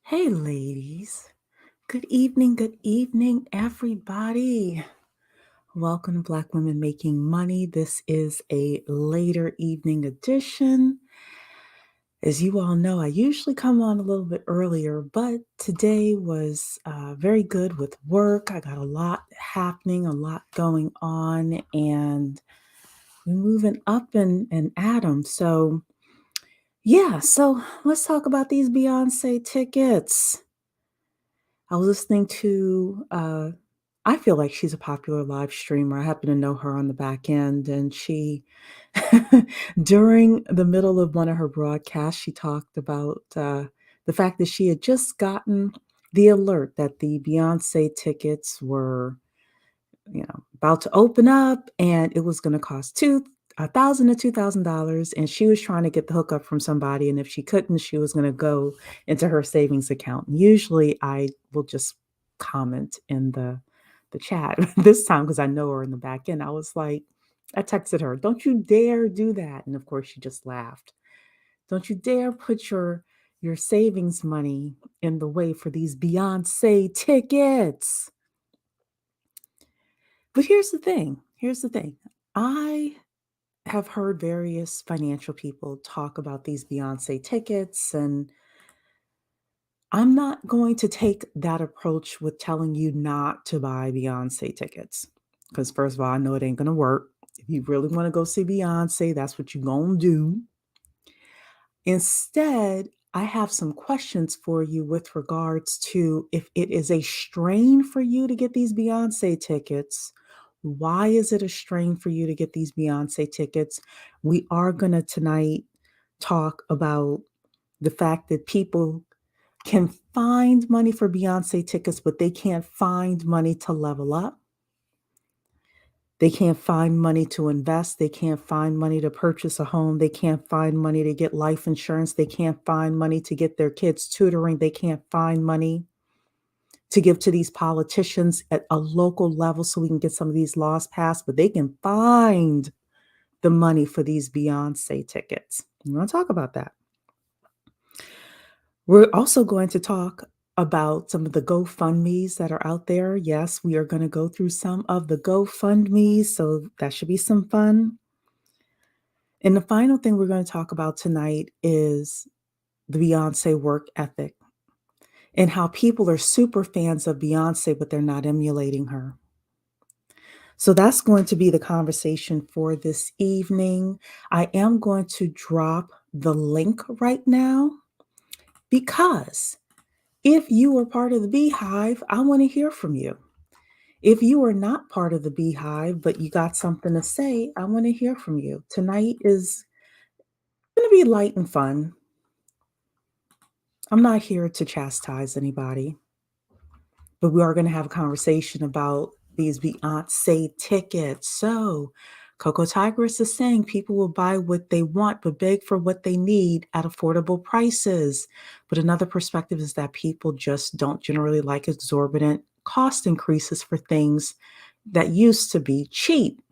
Hey, ladies. Good evening, everybody. Welcome to Black Women Making Money. This is a later evening edition. As you all know, I usually come on a little bit earlier, but today was very good with work. I got a lot happening, a lot going on, and we're moving up and at 'em. So let's talk about these Beyonce tickets. I was listening to, I feel like she's a popular live streamer. I happen to know her on the back end, and she, during the middle of one of her broadcasts, she talked about the fact that she had just gotten the alert that the Beyonce tickets were about to open up, and it was gonna cost $1,000 to $2,000, and she was trying to get the hookup from somebody, and if she couldn't, she was gonna go into her savings account. And usually, I will just comment in the chat. This time, because I know her in the back end, I texted her, "Don't you dare do that." And of course, she just laughed. "Don't you dare put your savings money in the way for these Beyonce tickets." But here's the thing. I have heard various financial people talk about these Beyonce tickets, and I'm not going to take that approach with telling you not to buy Beyonce tickets. Because, first of all, I know it ain't going to work. If you really want to go see Beyonce, that's what you're going to do. Instead, I have some questions for you with regards to if it is a strain for you to get these Beyonce tickets. Why is it a strain for you to get these Beyonce tickets? We are going to tonight talk about the fact that people can find money for Beyonce tickets, but they can't find money to level up. They can't find money to invest. They can't find money to purchase a home. They can't find money to get life insurance. They can't find money to get their kids tutoring. They can't find money to give to these politicians at a local level so we can get some of these laws passed, but they can find the money for these Beyonce tickets. We want to talk about that. We're also going to talk about some of the GoFundMes that are out there. Yes, we are going to go through some of the GoFundMes, so that should be some fun. And the final thing we're going to talk about tonight is the Beyonce work ethic and how people are super fans of Beyonce, but they're not emulating her. So that's going to be the conversation for this evening. I am going to drop the link right now because if you are part of the Beehive, I want to hear from you. If you are not part of the Beehive, but you got something to say, I want to hear from you. Tonight is going to be light and fun. I'm not here to chastise anybody, but we are going to have a conversation about these Beyonce tickets. So, Coco Tigress is saying people will buy what they want, but beg for what they need at affordable prices. But another perspective is that people just don't generally like exorbitant cost increases for things that used to be cheap.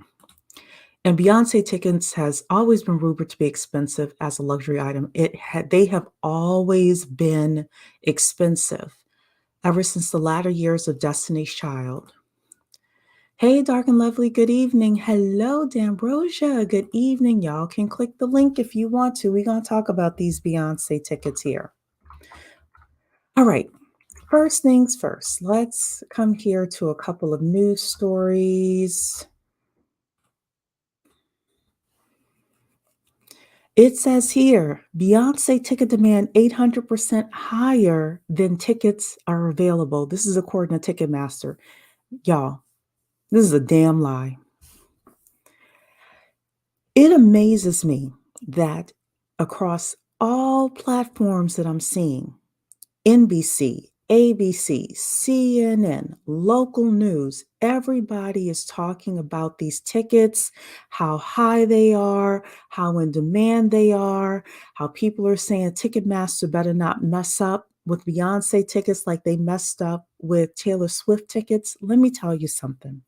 And Beyonce tickets has always been rumored to be expensive as a luxury item. They have always been expensive ever since the latter years of Destiny's Child. Hey, dark and lovely, good evening. Hello, D'Ambrosia. Good evening. Y'all can click the link if you want to. We're going to talk about these Beyonce tickets here. All right. First things first, let's come here to a couple of news stories. It says here, Beyonce ticket demand 800% higher than tickets are available. This is according to Ticketmaster. Y'all, this is a damn lie. It amazes me that across all platforms that I'm seeing, NBC, ABC, CNN, local news, everybody is talking about these tickets, how high they are, how in demand they are, how people are saying Ticketmaster better not mess up with Beyonce tickets like they messed up with Taylor Swift tickets. Let me tell you something.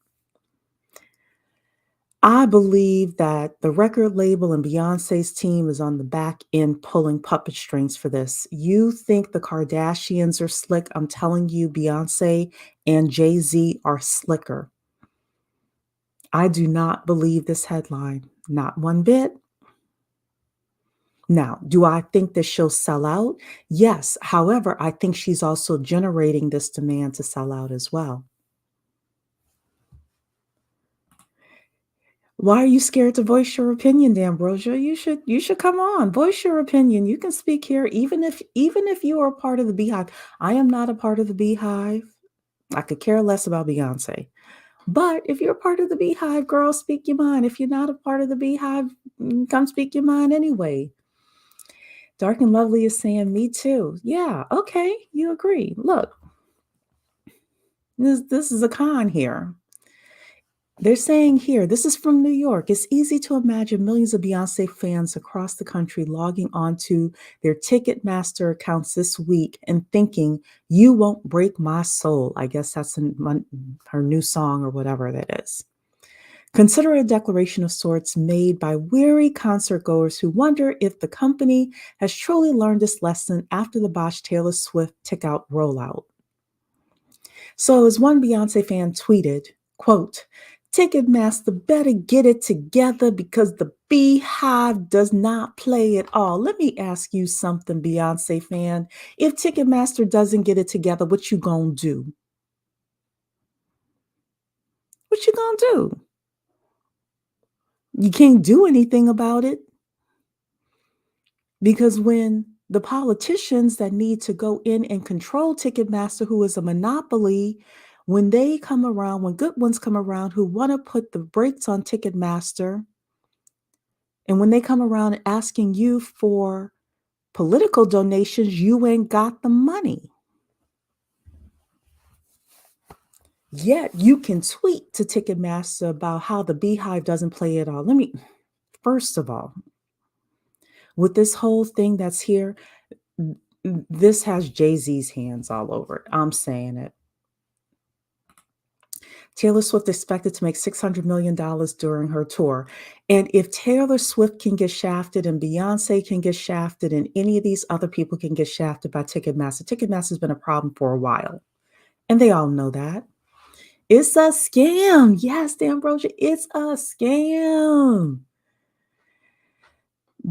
I believe that the record label and Beyonce's team is on the back end pulling puppet strings for this. You think the Kardashians are slick? I'm telling you, Beyonce and Jay-Z are slicker. I do not believe this headline, not one bit. Now, do I think that she'll sell out? Yes. However, I think she's also generating this demand to sell out as well. Why are you scared to voice your opinion, D'Ambrosia? You should come on, voice your opinion. You can speak here, even if you are a part of the Beehive. I am not a part of the Beehive. I could care less about Beyonce. But if you're a part of the Beehive, girl, speak your mind. If you're not a part of the Beehive, come speak your mind anyway. Dark and Lovely is saying, me too. Yeah, okay, you agree. Look, this is a con here. They're saying here, this is from New York. It's easy to imagine millions of Beyonce fans across the country logging onto their Ticketmaster accounts this week and thinking, "You won't break my soul." I guess that's her new song or whatever that is. Consider a declaration of sorts made by weary concert goers who wonder if the company has truly learned this lesson after the botched Taylor Swift tick-out rollout. So as one Beyonce fan tweeted, quote, "Ticketmaster better get it together because the Beehive does not play at all." Let me ask you something, Beyonce fan. If Ticketmaster doesn't get it together, what you gonna do? What you gonna do? You can't do anything about it because when the politicians that need to go in and control Ticketmaster, who is a monopoly, when they come around, when good ones come around who want to put the brakes on Ticketmaster, and when they come around asking you for political donations, you ain't got the money. Yet you can tweet to Ticketmaster about how the Beehive doesn't play at all. First of all, with this whole thing that's here, this has Jay-Z's hands all over it. I'm saying it. Taylor Swift expected to make $600 million during her tour. And if Taylor Swift can get shafted and Beyonce can get shafted and any of these other people can get shafted by Ticketmaster, Ticketmaster's been a problem for a while. And they all know that. It's a scam. Yes, D'Ambrosia, it's a scam.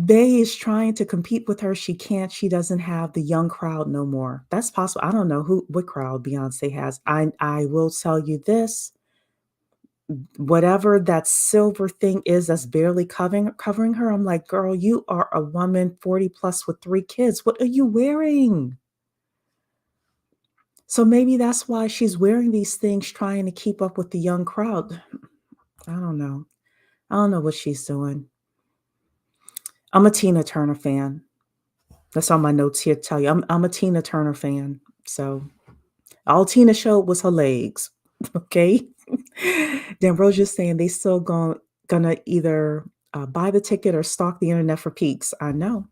Bey is trying to compete with her. She can't. She doesn't have the young crowd no more. That's possible. I don't know what crowd Beyonce has. I will tell you this. Whatever that silver thing is that's barely covering her, I'm like, girl, you are a woman 40 plus with 3 kids. What are you wearing? So maybe that's why she's wearing these things, trying to keep up with the young crowd. I don't know. I don't know what she's doing. I'm a Tina Turner fan. That's on my notes here to tell you. I'm a Tina Turner fan. So all Tina showed was her legs. Okay. D'Ambrosia's saying they still gonna either buy the ticket or stalk the internet for peaks. I know.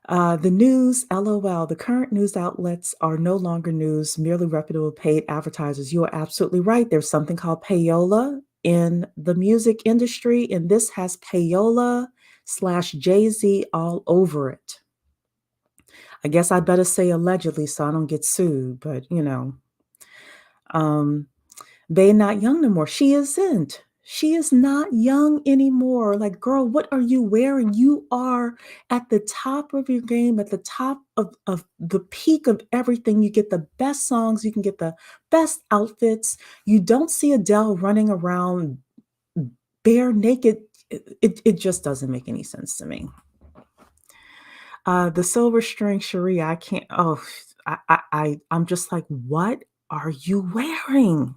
The news, LOL. The current news outlets are no longer news, merely reputable paid advertisers. You are absolutely right. There's something called payola in the music industry, and this has payola slash Jay-Z all over it. I guess I better say allegedly so I don't get sued, but um, they not young no more. She isn't. She is not young anymore. Like, girl, what are you wearing? You are at the top of your game, at the top of the peak of everything. You get the best songs, you can get the best outfits. You don't see Adele running around bare naked. It just doesn't make any sense to me. The silver string Cherie, I can't. Oh, I'm just like, what are you wearing?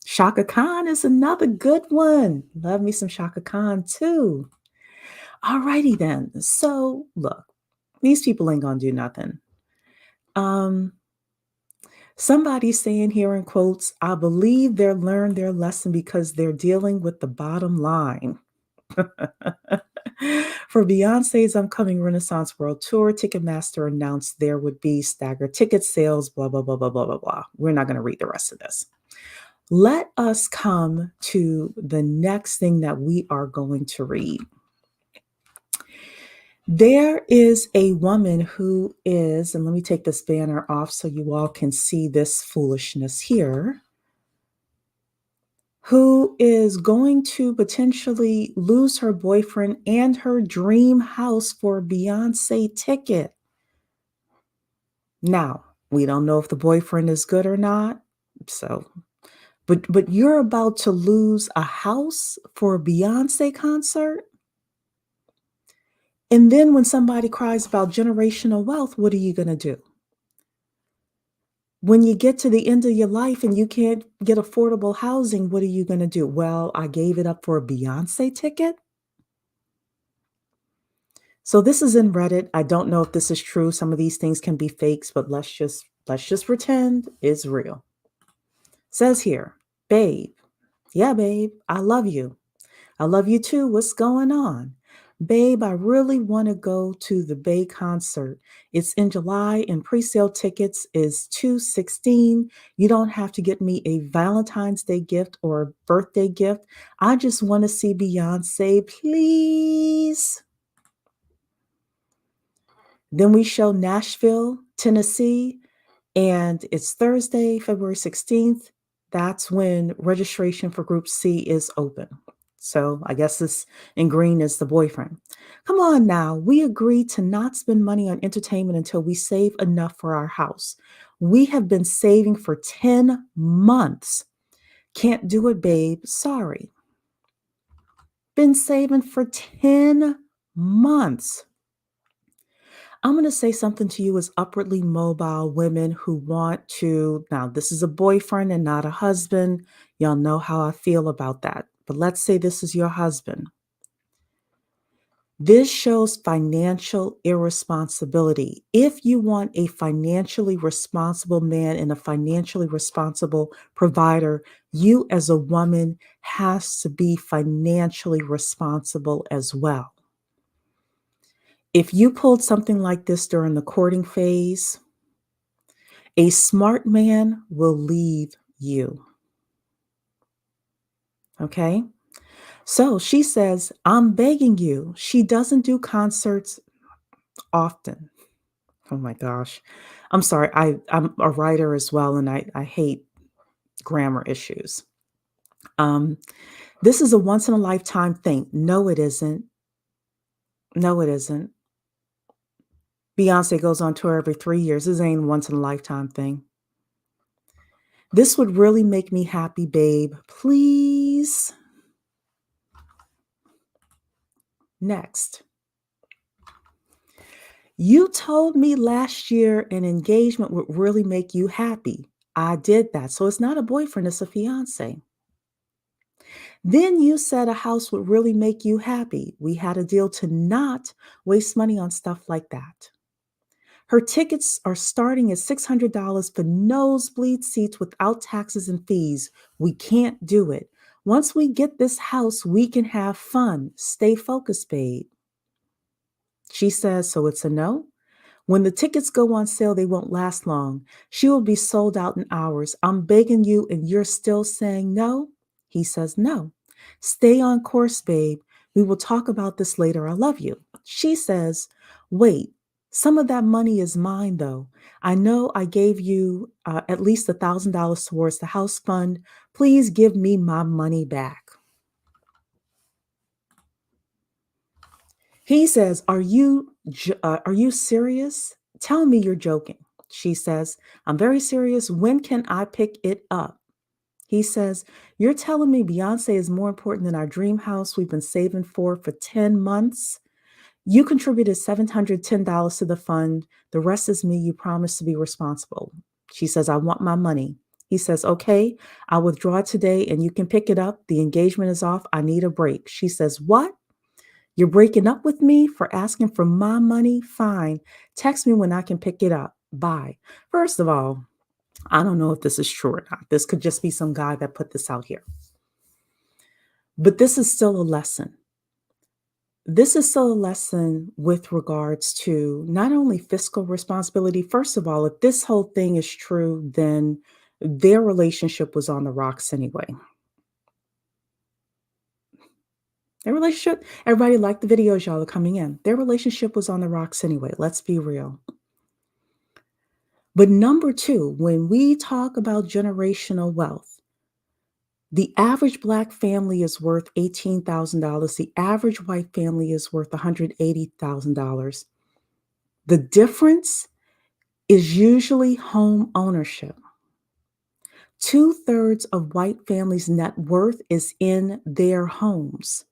Shaka Khan is another good one. Love me some Shaka Khan too. Alrighty then. So look, these people ain't gonna do nothing. Um, Somebody's saying here in quotes, I believe they'll learn their lesson because they're dealing with the bottom line. For Beyonce's upcoming Renaissance World Tour, Ticketmaster announced there would be staggered ticket sales, blah, blah, blah, blah, blah, blah, blah. We're not going to read the rest of this. Let us come to the next thing that we are going to read. There is a woman who is, and let me take this banner off so you all can see this foolishness here, who is going to potentially lose her boyfriend and her dream house for a Beyonce ticket. Now, we don't know if the boyfriend is good or not. So, but you're about to lose a house for a Beyonce concert? And then when somebody cries about generational wealth, what are you going to do? When you get to the end of your life and you can't get affordable housing, what are you going to do? Well, I gave it up for a Beyonce ticket. So this is in Reddit. I don't know if this is true. Some of these things can be fakes, but let's just pretend it's real. Says here, babe. Yeah, babe, I love you. I love you too. What's going on? Babe, I really want to go to the Bay concert. It's in July and pre-sale tickets is 216. You don't have to get me a Valentine's Day gift or a birthday gift. I just want to see Beyonce, please. Then we show Nashville, Tennessee, and it's Thursday, February 16th. That's when registration for Group C is open. So I guess this in green is the boyfriend. Come on now. We agreed to not spend money on entertainment until we save enough for our house. We have been saving for 10 months. Can't do it, babe. Sorry. Been saving for 10 months. I'm going to say something to you as upwardly mobile women who want to. Now, this is a boyfriend and not a husband. Y'all know how I feel about that. But let's say this is your husband. This shows financial irresponsibility. If you want a financially responsible man and a financially responsible provider, you as a woman has to be financially responsible as well. If you pulled something like this during the courting phase, a smart man will leave you. Okay? So she says, I'm begging you. She doesn't do concerts often. Oh my gosh. I'm sorry. I'm a writer as well, and I hate grammar issues. This is a once in a lifetime thing. No, it isn't. No, it isn't. Beyonce goes on tour every 3 years. This ain't a once in a lifetime thing. This would really make me happy, babe. Please. Next. You told me last year an engagement would really make you happy. I did that. So it's not a boyfriend, it's a fiance. Then you said a house would really make you happy. We had a deal to not waste money on stuff like that. Her tickets are starting at $600 for nosebleed seats without taxes and fees. We can't do it. Once we get this house, we can have fun. Stay focused, babe. She says, so it's a no? When the tickets go on sale, they won't last long. She will be sold out in hours. I'm begging you, and you're still saying no? He says, no. Stay on course, babe. We will talk about this later. I love you. She says, wait, some of that money is mine, though. I know I gave you at least $1,000 towards the house fund. Please give me my money back. He says, are you serious? Tell me you're joking. She says, I'm very serious. When can I pick it up? He says, you're telling me Beyonce is more important than our dream house we've been saving for 10 months? You contributed $710 to the fund. The rest is me. You promised to be responsible. She says, I want my money. He says, okay, I'll withdraw it today and you can pick it up. The engagement is off. I need a break. She says, what? You're breaking up with me for asking for my money? Fine. Text me when I can pick it up. Bye. First of all, I don't know if this is true or not. This could just be some guy that put this out here. But this is still a lesson. This is still a lesson with regards to not only fiscal responsibility. First of all, if this whole thing is true, then Their relationship was on the rocks anyway. Their relationship, everybody liked the videos y'all are coming in. Their relationship was on the rocks anyway. Let's be real. But number two, when we talk about generational wealth, the average Black family is worth $18,000. The average white family is worth $180,000. The difference is usually home ownership. Two-thirds of white families' net worth is in their homes.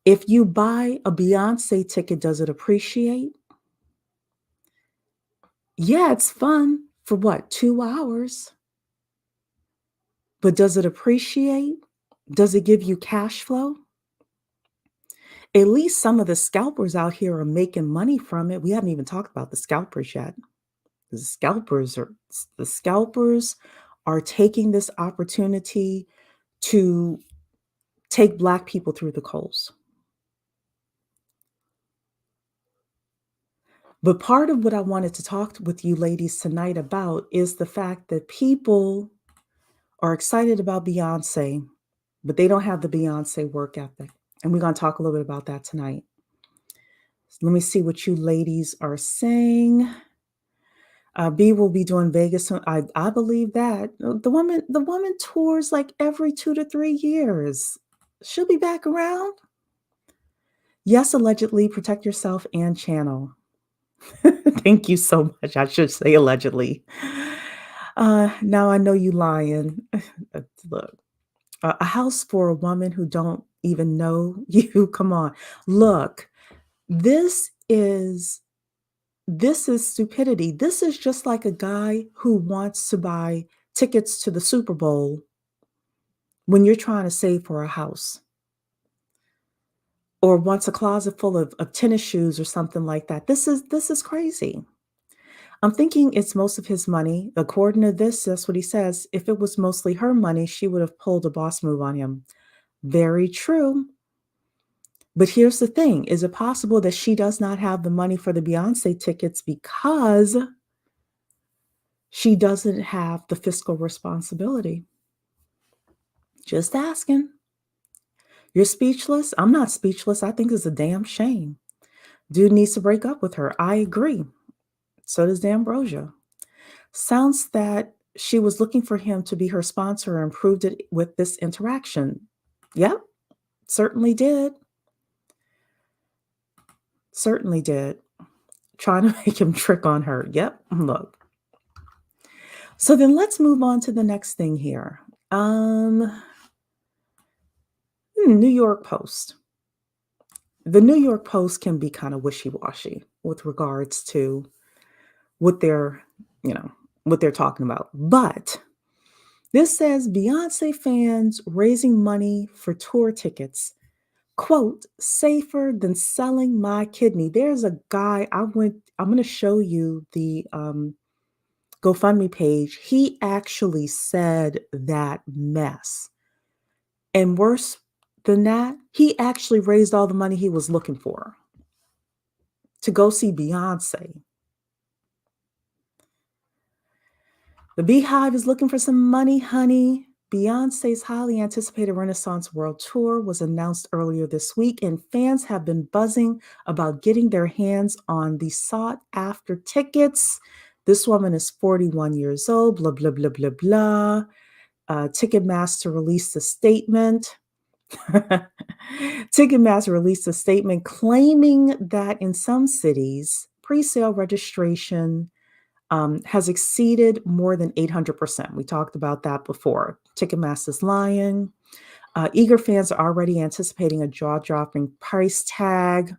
If you buy a Beyonce ticket, does it appreciate? Yeah, it's fun for what, 2 hours? But does it appreciate? Does it give you cash flow? At least some of the scalpers out here are making money from it. We haven't even talked about the scalpers yet. The scalpers are taking this opportunity to take Black people through the coals. But part of what I wanted to talk with you ladies tonight about is the fact that people are excited about Beyonce, but they don't have the Beyonce work ethic. And we're going to talk a little bit about that tonight. So let me see what you ladies are saying. B will be doing Vegas. I believe that. The woman tours like every 2 to 3 years. She'll be back around. Yes, allegedly, protect yourself and channel. Thank you so much. I should say allegedly. Now I know you lying. Look, a house for a woman who don't even know you. Come on. Look, this is stupidity. This is just like a guy who wants to buy tickets to the Super Bowl when you're trying to save for a house, or wants a closet full of tennis shoes or something like that. This is crazy. I'm thinking it's most of his money. According to this, that's what he says. If it was mostly her money, she would have pulled a boss move on him. Very true. But here's the thing. Is it possible that she does not have the money for the Beyonce tickets because she doesn't have the fiscal responsibility? Just asking. You're speechless? I'm not speechless. I think it's a damn shame. Dude needs to break up with her. I agree. So does D'Ambrosia. Sounds that she was looking for him to be her sponsor and proved it with this interaction. Yep, certainly did. Certainly did. Trying to make him trick on her. Yep, look. So then let's move on to the next thing here. New York Post. The New York Post can be kind of wishy-washy with regards to what they're, what they're talking about. But this says Beyonce fans raising money for tour tickets. Quote, safer than selling my kidney. There's a guy, I'm going to show you the GoFundMe page. He actually said that mess. And worse than that, he actually raised all the money he was looking for to go see Beyonce. The Beehive is looking for some money, honey. Beyonce's highly anticipated Renaissance World Tour was announced earlier this week, and fans have been buzzing about getting their hands on the sought-after tickets. This woman is 41 years old, blah, blah, blah, blah, blah. Ticketmaster released a statement. Ticketmaster released a statement claiming that in some cities, pre-sale registration has exceeded more than 800%. We talked about that before. Ticketmaster's lying. Eager fans are already anticipating a jaw-dropping price tag.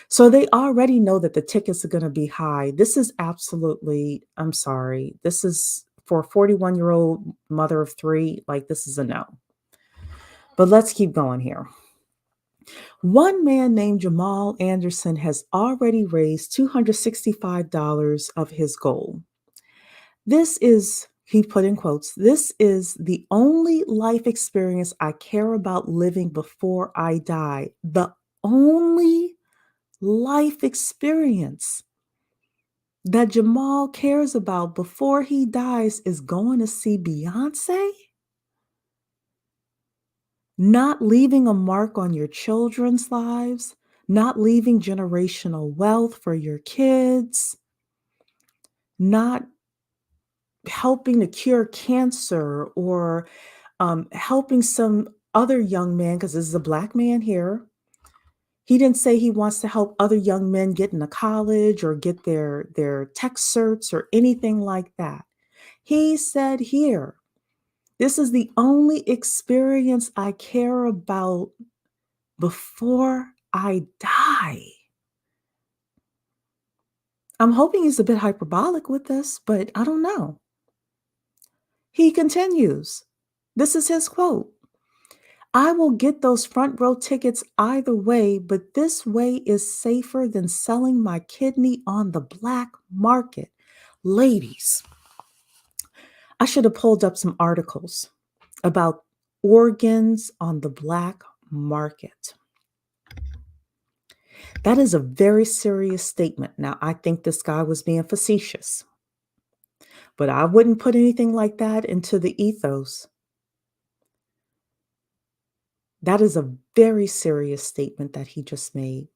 So they already know that the tickets are going to be high. This is absolutely, I'm sorry. This is for a 41-year-old mother of three. Like, this is a no. But let's keep going here. One man named Jamal Anderson has already raised $265 of his goal. This is, he put in quotes, this is the only life experience I care about living before I die. The only life experience. that Jamal cares about before he dies is going to see Beyonce? Not leaving a mark on your children's lives, not leaving generational wealth for your kids, not helping to cure cancer or helping some other young man, because this is a Black man here. He didn't say he wants to help other young men get into college or get their tech certs or anything like that. He said here, this is the only experience I care about before I die. I'm hoping he's a bit hyperbolic with this, but I don't know. He continues. This is his quote. I will get those front row tickets either way, but this way is safer than selling my kidney on the black market. Ladies, I should have pulled up some articles about organs on the black market. That is a very serious statement. Now, I think this guy was being facetious, but I wouldn't put anything like that into the ethos. That is a very serious statement that he just made.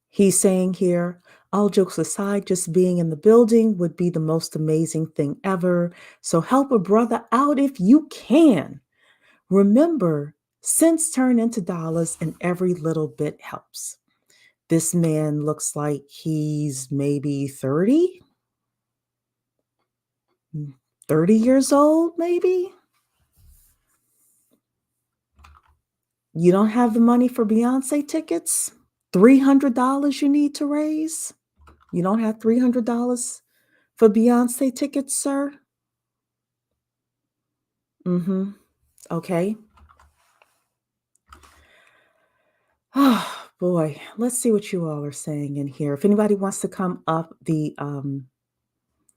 He's saying here, all jokes aside, just being in the building would be the most amazing thing ever. So help a brother out if you can. Remember, cents turn into dollars and every little bit helps. This man looks like he's maybe 30, 30 years old, maybe. You don't have the money for Beyonce tickets? $300 you need to raise? You don't have $300 for Beyonce tickets, sir? Mm-hmm. Okay. Oh boy. Let's see what you all are saying in here. If anybody wants to come up, the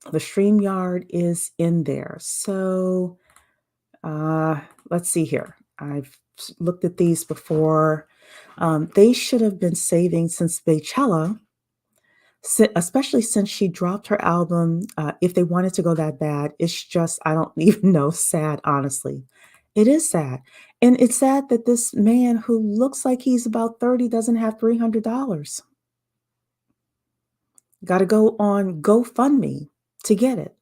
StreamYard is in there. So uh let's see here. I've looked at these before. They should have been saving since Beychella, especially since she dropped her album. If they wanted to go that bad, it's just, I don't even know, sad, honestly. It is sad. And it's sad that this man who looks like he's about 30 doesn't have $300. Got to go on GoFundMe to get it.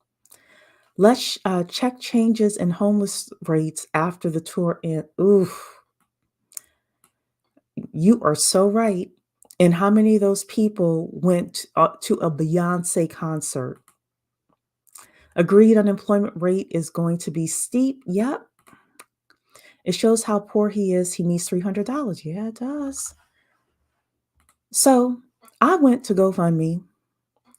Let's check changes in homeless rates after the tour. And oof, you are so right. And how many of those people went to a Beyonce concert? Agreed unemployment rate is going to be steep. Yep. It shows how poor he is. He needs $300. Yeah, it does. So I went to GoFundMe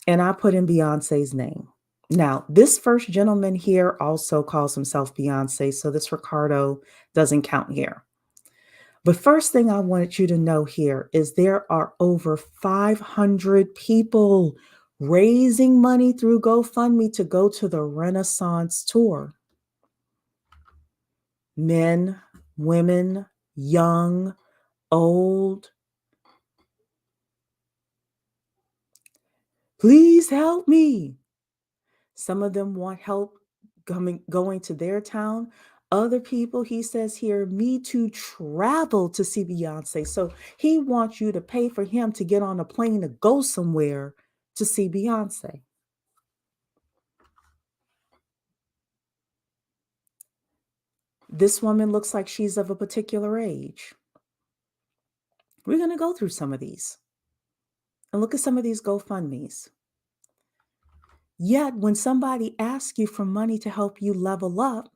and I put in Beyonce's name. Now, this first gentleman here also calls himself Beyonce, so this Ricardo doesn't count here. But first thing I wanted you to know here is there are over 500 people raising money through GoFundMe to go to the Renaissance tour. Men, women, young, old. Please help me. Some of them want help going to their town. Other people, he says here, me to travel to see Beyonce. So he wants you to pay for him to get on a plane to go somewhere to see Beyonce. This woman looks like she's of a particular age. We're going to go through some of these and look at some of these GoFundMes. Yet, when somebody asks you for money to help you level up,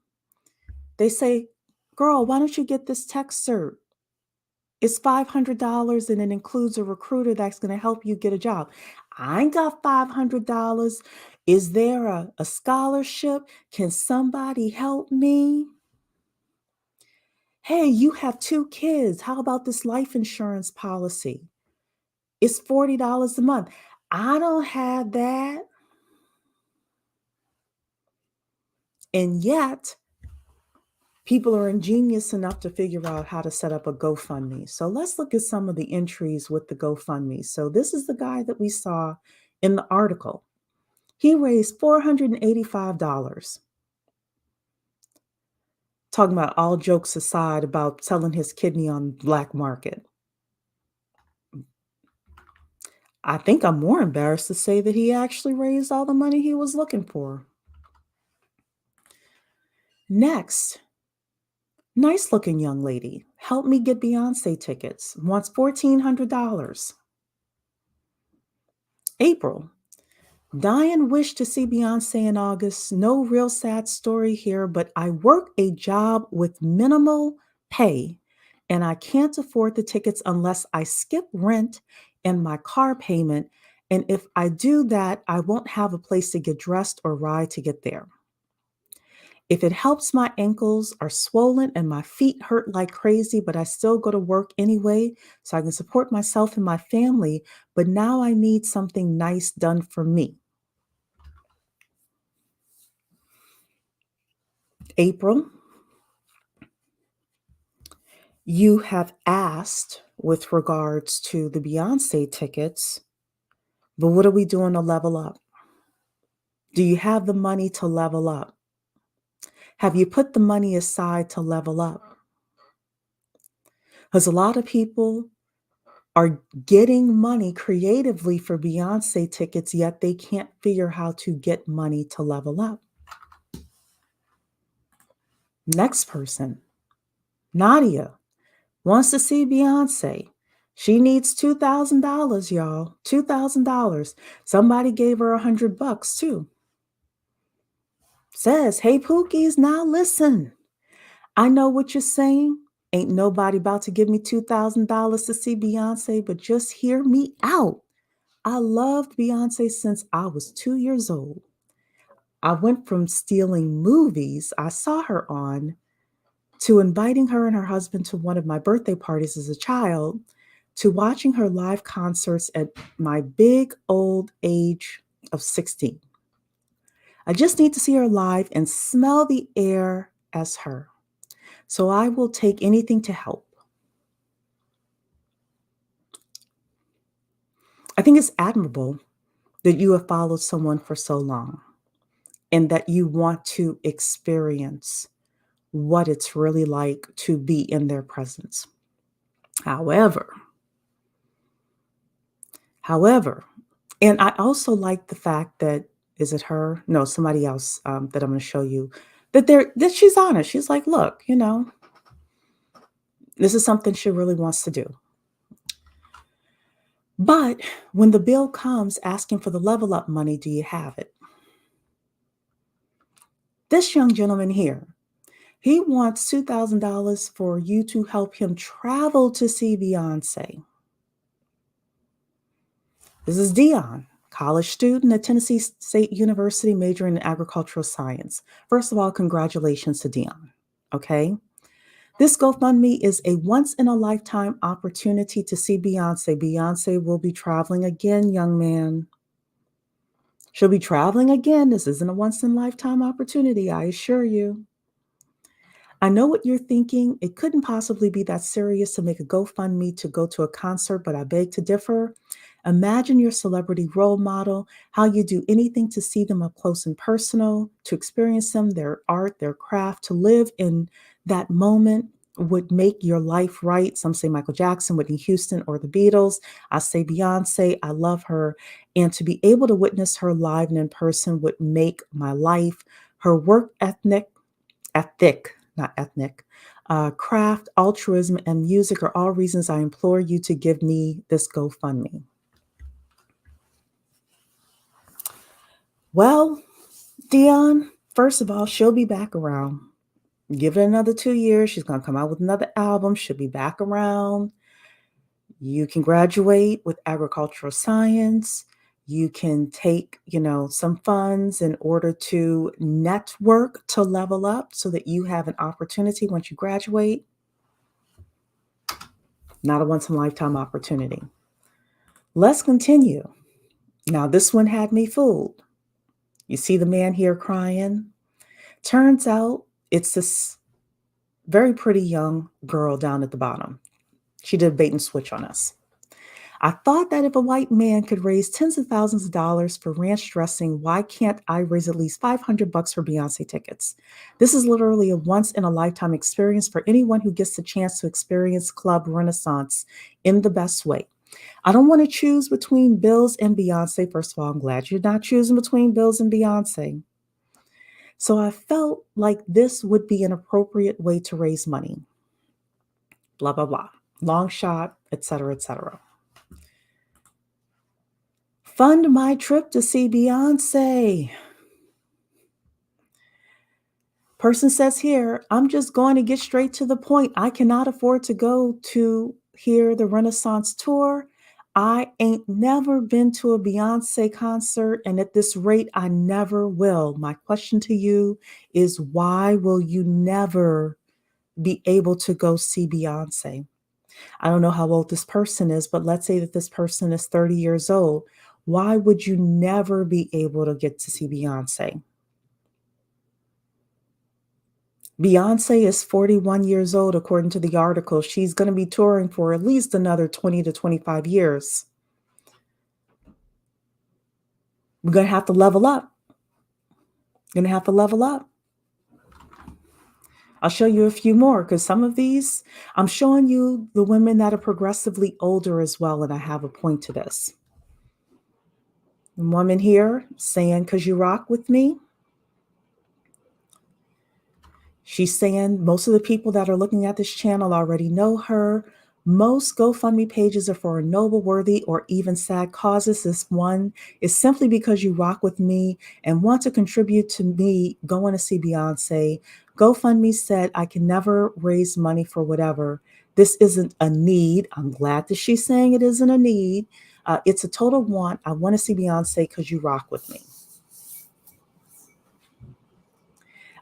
they say, girl, why don't you get this tech cert? It's $500 and it includes a recruiter that's going to help you get a job. I ain't got $500. Is there a scholarship? Can somebody help me? Hey, you have 2 kids. How about this life insurance policy? It's $40 a month. I don't have that. And yet, People are ingenious enough to figure out how to set up a GoFundMe. So let's look at some of the entries with the GoFundMe. So this is the guy that we saw in the article. He raised $485. Talking about all jokes aside about selling his kidney on black market. I think I'm more embarrassed to say that he actually raised all the money he was looking for. Next, nice looking young lady. Help me get Beyonce tickets. Wants $1,400. April. Diane wished to see Beyonce in August. No real sad story here, but I work a job with minimal pay and I can't afford the tickets unless I skip rent and my car payment. And if I do that, I won't have a place to get dressed or ride to get there. If it helps, my ankles are swollen and my feet hurt like crazy, but I still go to work anyway so I can support myself and my family. But now I need something nice done for me. April, you have asked with regards to the Beyonce tickets, but what are we doing to level up? Do you have the money to level up? Have you put the money aside to level up? Because a lot of people are getting money creatively for Beyonce tickets, yet they can't figure how to get money to level up. Next person, Nadia, wants to see Beyonce. She needs $2,000, y'all. $2,000. Somebody gave her $100 too. Says, hey, Pookies, now listen. I know what you're saying. Ain't nobody about to give me $2,000 to see Beyonce, but just hear me out. I loved Beyonce since I was 2 years old. I went from stealing movies I saw her on to inviting her and her husband to one of my birthday parties as a child to watching her live concerts at my big old age of 16. I just need to see her live and smell the air as her. So I will take anything to help. I think it's admirable that you have followed someone for so long and that you want to experience what it's really like to be in their presence. However, and I also like the fact that, is it her? No, somebody else that I'm going to show you, that she's honest. She's like, look, this is something she really wants to do. But when the bill comes asking for the level up money, do you have it? This young gentleman here, he wants $2,000 for you to help him travel to see Beyonce. This is Dion, college student at Tennessee State University, majoring in agricultural science. First of all, congratulations to Dion, okay? This GoFundMe is a once-in-a-lifetime opportunity to see Beyonce. Beyonce will be traveling again, young man. She'll be traveling again. This isn't a once-in-a-lifetime opportunity, I assure you. I know what you're thinking. It couldn't possibly be that serious to make a GoFundMe to go to a concert, but I beg to differ. Imagine your celebrity role model, how you do anything to see them up close and personal, to experience them, their art, their craft, to live in that moment would make your life right. Some say Michael Jackson, Whitney Houston, or the Beatles. I say Beyonce. I love her. And to be able to witness her live and in person would make my life. Her work ethic, not ethnic, craft, altruism, and music are all reasons I implore you to give me this GoFundMe. Well, Dion, first of all, she'll be back around. Give it another 2 years. She's going to come out with another album. She'll be back around. You can graduate with agricultural science. You can take, some funds in order to network to level up so that you have an opportunity once you graduate. Not a once-in-a-lifetime opportunity. Let's continue. Now, this one had me fooled. You see the man here crying? Turns out it's this Very pretty young girl down at the bottom. She did a bait and switch on us. I thought that if a white man could raise tens of thousands of dollars for ranch dressing, why can't I raise at least 500 bucks for Beyonce tickets? This is literally a once in a lifetime experience for anyone who gets the chance to experience club renaissance in the best way. I don't want to choose between Bills and Beyonce. First of all, I'm glad you're not choosing between Bills and Beyonce. So I felt like this would be an appropriate way to raise money. Blah, blah, blah. Long shot, etc., etc. Fund my trip to see Beyonce. Person says here, I'm just going to get straight to the point. I cannot afford to go to hear the Renaissance tour. I ain't never been to a Beyonce concert, and at this rate, I never will. My question to you is why will you never be able to go see Beyonce? I don't know how old this person is, but let's say that this person is 30 years old. Why would you never be able to get to see Beyonce? Beyonce is 41 years old, according to the article. She's going to be touring for at least another 20 to 25 years. We're going to have to level up. Going to have to level up. I'll show you a few more because some of these, I'm showing you the women that are progressively older as well, and I have a point to this. The woman here saying, because you rock with me. She's saying most of the people that are looking at this channel already know her. Most GoFundMe pages are for noble, worthy, or even sad causes. This one is simply because you rock with me and want to contribute to me going to see Beyonce. GoFundMe said, I can never raise money for whatever. This isn't a need. I'm glad that she's saying it isn't a need. It's a total want. I want to see Beyonce because you rock with me.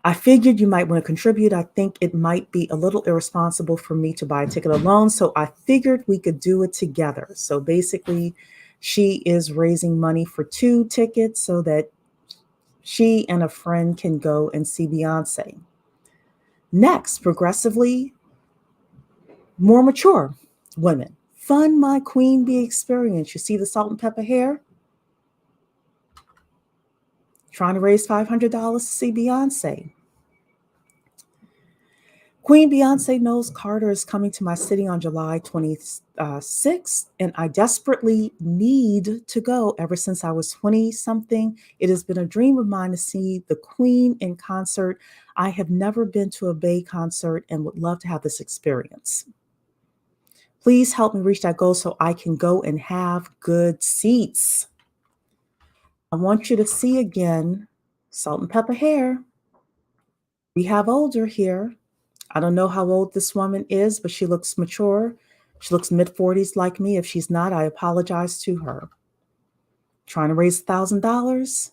I figured you might want to contribute. I think it might be a little irresponsible for me to buy a ticket alone. So I figured we could do it together. So basically, she is raising money for 2 tickets so that she and a friend can go and see Beyonce. Next, progressively more mature women. Fund my Queen Bee experience. You see the salt and pepper hair? Trying to raise $500 to see Beyonce. Queen Beyonce knows Carter is coming to my city on July 26th, and I desperately need to go. Ever since I was 20 something, it has been a dream of mine to see the Queen in concert. I have never been to a Bay concert and would love to have this experience. Please help me reach that goal so I can go and have good seats. I want you to see again, salt and pepper hair. We have older here. I don't know how old this woman is, but she looks mature. She looks mid-40s like me. If she's not, I apologize to her. Trying to raise $1,000.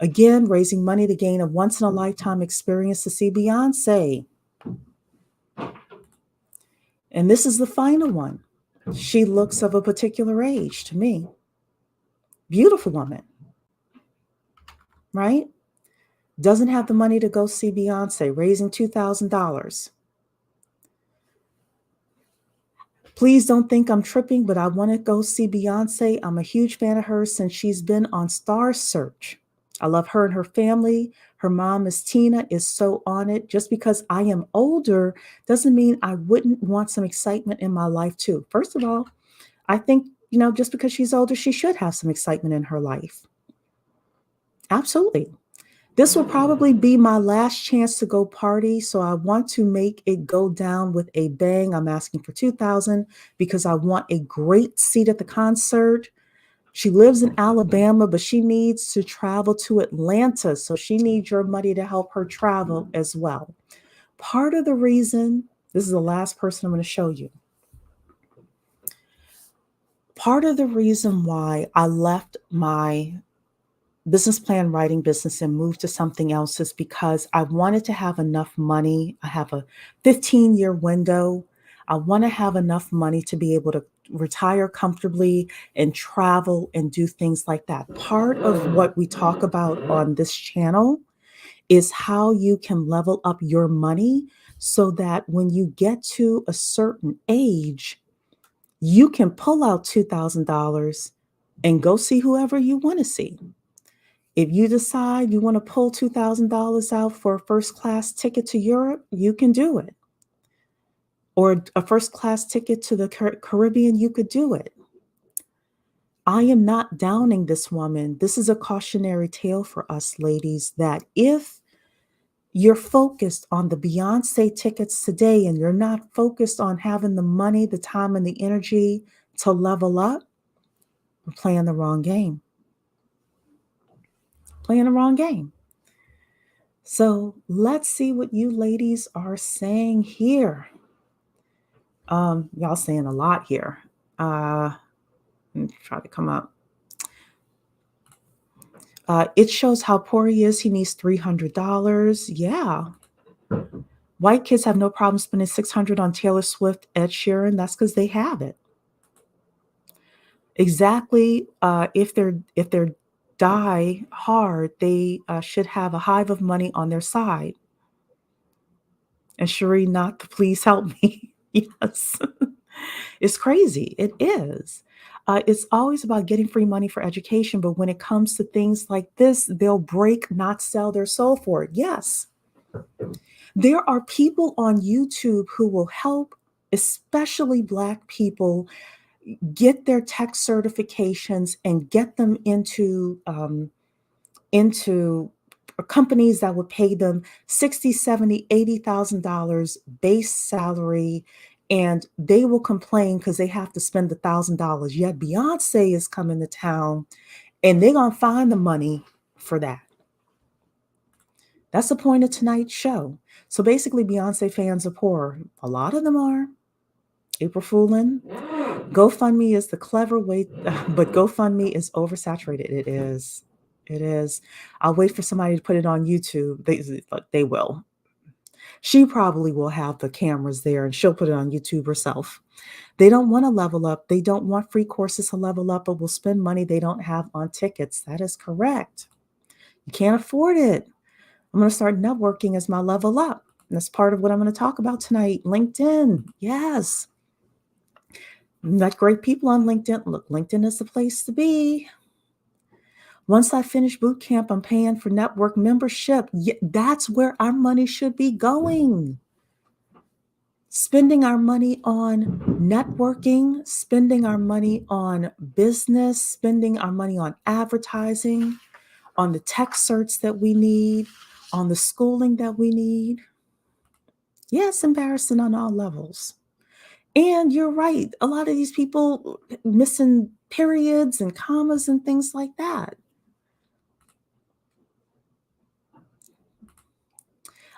Again, raising money to gain a once-in-a-lifetime experience to see Beyonce. And this is the final one. She looks of a particular age to me. Beautiful woman, right? Doesn't have the money to go see Beyonce, raising $2,000. Please don't think I'm tripping, but I want to go see Beyonce. I'm a huge fan of hers since she's been on Star Search. I love her and her family. Her mom, Miss Tina, is so on it. Just because I am older doesn't mean I wouldn't want some excitement in my life too. First of all, I think, just because she's older, she should have some excitement in her life. Absolutely. This will probably be my last chance to go party, so I want to make it go down with a bang. I'm asking for $2,000 because I want a great seat at the concert. She lives in Alabama, but she needs to travel to Atlanta, so she needs your money to help her travel as well. Part of the reason, this is the last person I'm going to show you. Part of the reason why I left my business plan writing business and moved to something else is because I wanted to have enough money. I have a 15-year window. I want to have enough money to be able to retire comfortably and travel and do things like that. Part of what we talk about on this channel is how you can level up your money so that when you get to a certain age, you can pull out $2,000 and go see whoever you want to see. If you decide you want to pull $2,000 out for a first class ticket to Europe, you can do it. Or a first class ticket to the Caribbean, you could do it. I am not downing this woman. This is a cautionary tale for us ladies that if you're focused on the Beyonce tickets today and you're not focused on having the money, the time, and the energy to level up, we're playing the wrong game. Playing the wrong game. So let's see what you ladies are saying here. Y'all saying a lot here. Let me try to come up. It shows how poor he is. He needs $300. Yeah. White kids have no problem spending $600 on Taylor Swift, Ed Sheeran. That's because they have it. Exactly. If they're die hard, they should have a hive of money on their side. And Cherie, not to please help me. Yes. It's crazy. It is. It's always about getting free money for education, but when it comes to things like this, they'll break, not sell their soul for it. Yes. There are people on YouTube who will help, especially Black people, get their tech certifications and get them into companies that would pay them 60, 70, $80,000 base salary, and they will complain because they have to spend $1,000. Yet Beyonce is coming to town and they're going to find the money for that. That's the point of tonight's show. So basically, Beyonce fans are poor. A lot of them are. April Fooling. GoFundMe is the clever way, but GoFundMe is oversaturated. It is. It is. I'll wait for somebody to put it on YouTube. They will. She probably will have the cameras there and she'll put it on YouTube herself. They don't want to level up. They don't want free courses to level up, but will spend money they don't have on tickets. That is correct. You can't afford it. I'm going to start networking as my level up. And that's part of what I'm going to talk about tonight. LinkedIn. Yes. Met great people on LinkedIn. Look, LinkedIn is the place to be. Once I finish boot camp, I'm paying for network membership. That's where our money should be going. Spending our money on networking, spending our money on business, spending our money on advertising, on the tech certs that we need, on the schooling that we need. Yeah, it's embarrassing on all levels. And you're right. A lot of these people missing periods and commas and things like that.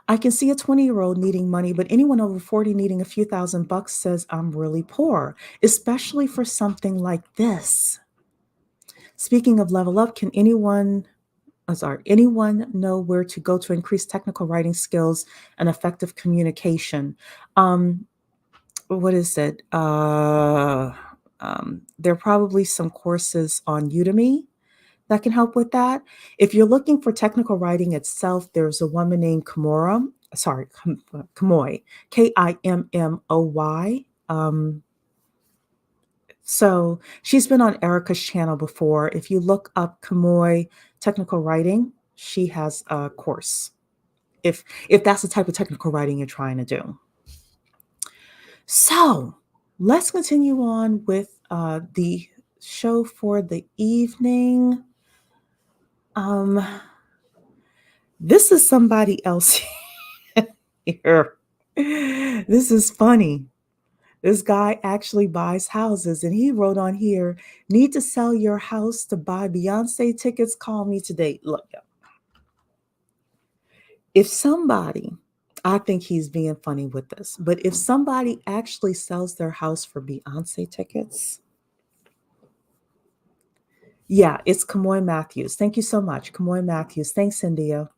I can see a 20-year-old needing money, but anyone over 40 needing a few $1,000 says I'm really poor, especially for something like this. Speaking of level up, can anyone know where to go to increase technical writing skills and effective communication? What is it? There are probably some courses on Udemy that can help with that. If you're looking for technical writing itself, there's a woman named Kamoy, Kimmoy. So she's been on Erica's channel before. If you look up Kamoy technical writing, she has a course. If that's the type of technical writing you're trying to do. So let's continue on with the show for the evening. This is somebody else here. This is funny. This guy actually buys houses, and he wrote on here, need to sell your house to buy Beyonce tickets? Call me today. Look, if somebody, I think he's being funny with this, but if somebody actually sells their house for Beyonce tickets, yeah, it's Kamoy Matthews. Thank you so much, Kamoy Matthews. Thanks, India.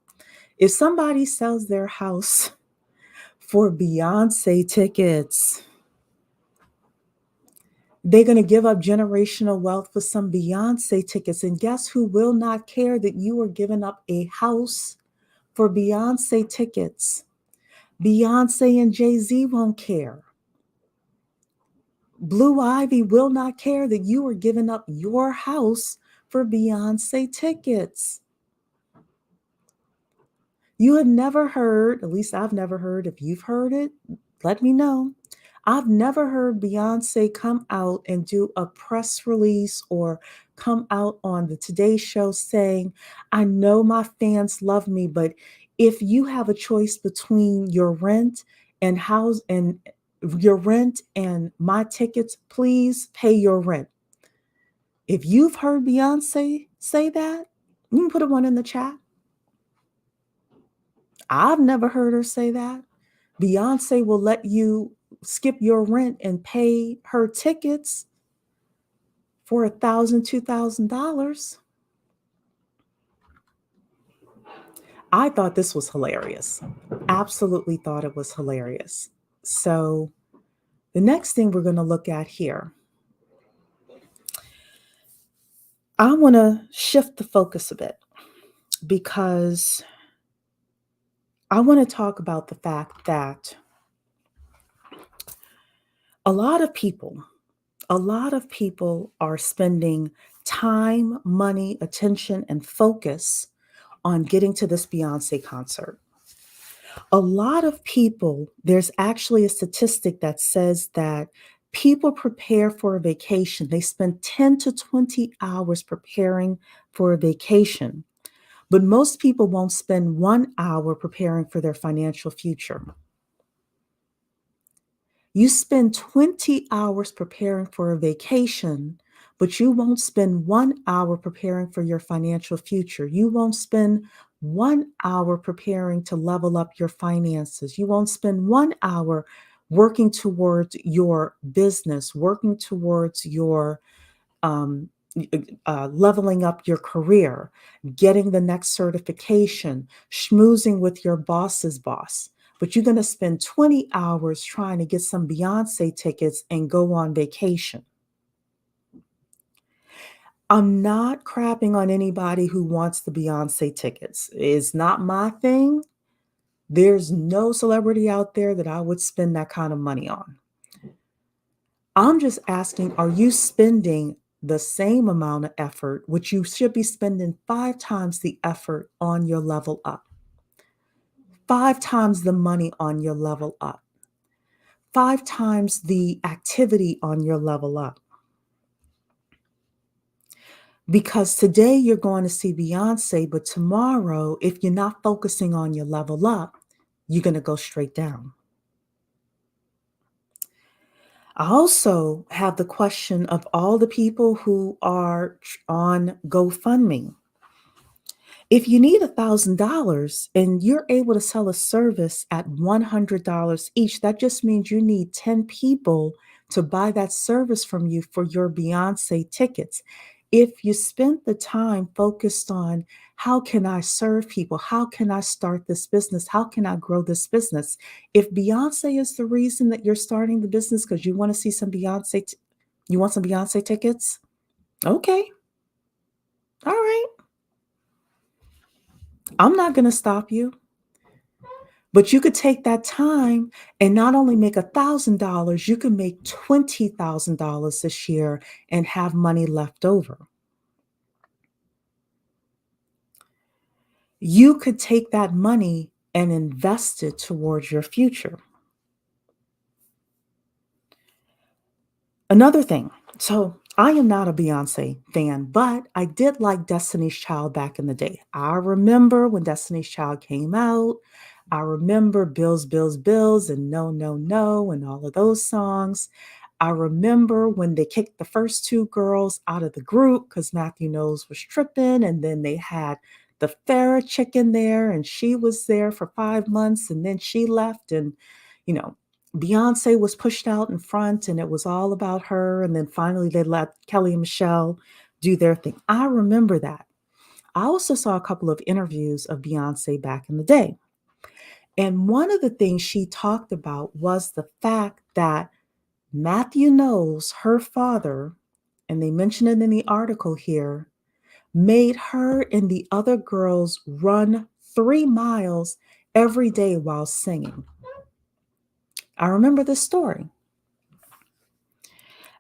If somebody sells their house for Beyonce tickets, they're going to give up generational wealth for some Beyonce tickets. And guess who will not care that you are giving up a house for Beyonce tickets? Beyonce and Jay-Z won't care. Blue Ivy will not care that you are giving up your house for Beyonce tickets. You have never heard, at least I've never heard, if you've heard it, let me know. I've never heard Beyonce come out and do a press release or come out on the Today Show saying, I know my fans love me, but if you have a choice between your rent and my tickets, please pay your rent. If you've heard Beyonce say that, you can put a one in the chat. I've never heard her say that. Beyonce will let you skip your rent and pay her tickets for $1,000, $2,000. I thought this was hilarious. Absolutely thought it was hilarious. So the next thing we're going to look at here, I want to shift the focus a bit because I want to talk about the fact that a lot of people are spending time, money, attention, and focus on getting to this Beyonce concert. A lot of people, there's actually a statistic that says that people prepare for a vacation. They spend 10 to 20 hours preparing for a vacation, but most people won't spend 1 hour preparing for their financial future. You spend 20 hours preparing for a vacation, but you won't spend 1 hour preparing for your financial future. You won't spend 1 hour preparing to level up your finances. You won't spend 1 hour working towards your business, working towards your um, leveling up your career, getting the next certification, schmoozing with your boss's boss. But you're going to spend 20 hours trying to get some Beyonce tickets and go on vacation. I'm not crapping on anybody who wants the Beyonce tickets. It's not my thing. There's no celebrity out there that I would spend that kind of money on. I'm just asking, are you spending the same amount of effort, which you should be spending 5 times the effort on your level up, 5 times the money on your level up, 5 times the activity on your level up? Because today you're going to see Beyonce, but tomorrow, if you're not focusing on your level up, you're going to go straight down. I also have the question of all the people who are on GoFundMe. If you need $1,000 and you're able to sell a service at $100 each, that just means you need 10 people to buy that service from you for your Beyonce tickets. If you spent the time focused on how can I serve people? How can I start this business? How can I grow this business? If Beyonce is the reason that you're starting the business because you want to see some you want some Beyonce tickets? Okay. All right. I'm not going to stop you. But you could take that time and not only make $1,000, you can make $20,000 this year and have money left over. You could take that money and invest it towards your future. Another thing, so I am not a Beyonce fan, but I did like Destiny's Child back in the day. I remember when Destiny's Child came out. I remember Bills, Bills, Bills, and No, No, No, and all of those songs. I remember when they kicked the first two girls out of the group because Matthew Knowles was tripping, and then they had the Farrah chick in there, and she was there for 5 months, and then she left, and you know, Beyonce was pushed out in front, and it was all about her. And then finally, they let Kelly and Michelle do their thing. I remember that. I also saw a couple of interviews of Beyonce back in the day. And one of the things she talked about was the fact that Matthew Knowles, her father, and they mention it in the article here, made her and the other girls run 3 miles every day while singing. I remember this story.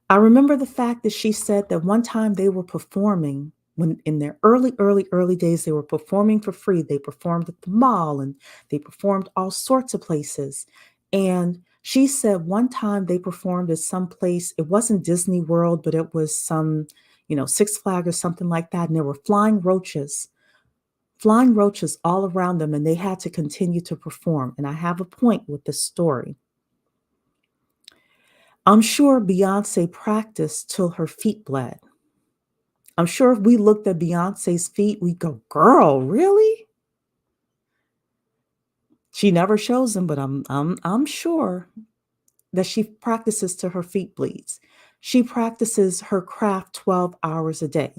I remember the fact that she said that one time they were performing when in their early days, they were performing for free. They performed at the mall and they performed all sorts of places. And she said one time they performed at some place, it wasn't Disney World, but it was some, Six Flags or something like that. And there were flying roaches all around them, and they had to continue to perform. And I have a point with this story. I'm sure Beyonce practiced till her feet bled. I'm sure if we looked at Beyonce's feet, we'd go, "Girl, really?" She never shows them, but I'm sure that she practices till her feet bleeds. She practices her craft 12 hours a day.